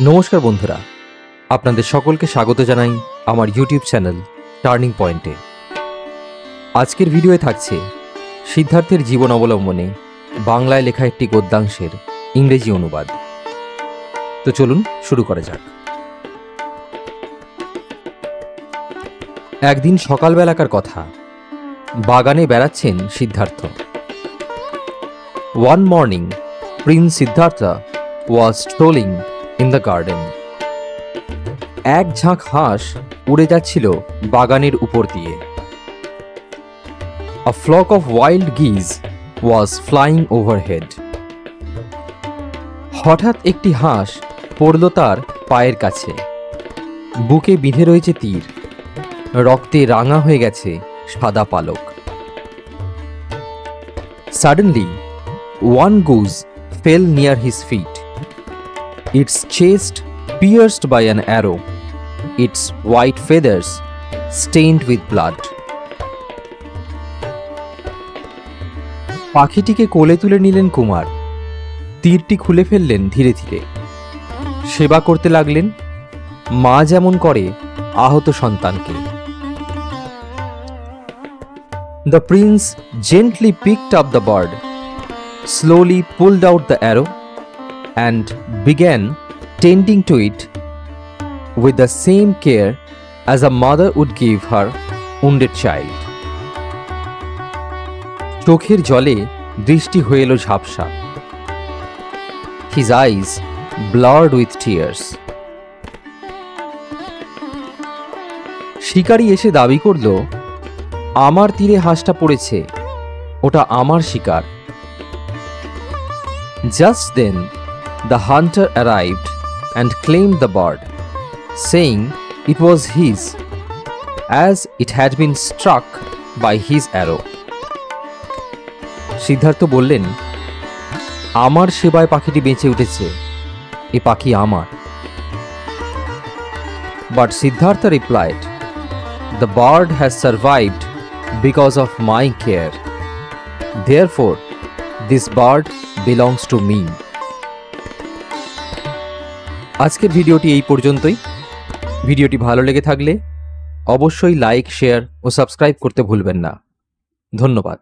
নমস্কার বন্ধুরা, আপনাদের সকলকে স্বাগত জানাই আমার ইউটিউব চ্যানেল টার্নিং পয়েন্টে। আজকের ভিডিওয়ে থাকছে সিদ্ধার্থের জীবন অবলম্বনে বাংলায় লেখা একটি গদ্যাংশের ইংরেজি অনুবাদ। তো চলুন শুরু করা যাক। একদিন সকালবেলাকার কথা, বাগানে বেড়াচ্ছেন Siddharth. One morning, Prince Siddhartha was strolling in the garden. এক ঝাঁক হাঁস উড়ে যাচ্ছিল বাগানের উপর দিয়ে। A flock of wild geese was flying overhead. হঠাৎ একটি হাঁস পড়ল তার পায়ের কাছে। বুকে বিঁধে রয়েছে তীর, রক্তে রাঙা হয়ে গেছে সাদা পালক। Suddenly, one goose fell near his feet. Its chest pierced by an arrow, its white feathers stained with blood. পাখিটিকে কোলে তুলে নিলেন কুমার। তীরটি খুলে ফেললেন ধীরে ধীরে। সেবা করতে লাগলেন মা যেমন করে আহত সন্তানকে। The prince gently picked up the bird, slowly pulled out the arrow, and began tending to it with the same care as a mother would give her wounded child. চোখের জলে দৃষ্টি হয়ে এলো ঝাপসা। His eyes blurred with tears. শিকারী এসে দাবি করল, আমার তীরে হাঁসটা পড়েছে, ওটা আমার শিকার। Just then, the hunter arrived and claimed the bird, saying it was his, as it had been struck by his arrow. Siddharth বললেন, আমার সেবায় পাখিটি বেঁচে উঠেছে, এ পাখি আমার। But Siddhartha replied, the bird has survived because of my care. Therefore, this bird belongs to me. আজকের ভিডিওটি এই পর্যন্তই। ভিডিওটি ভালো লেগে থাকলে অবশ্যই লাইক, শেয়ার ও সাবস্ক্রাইব করতে ভুলবেন না। ধন্যবাদ।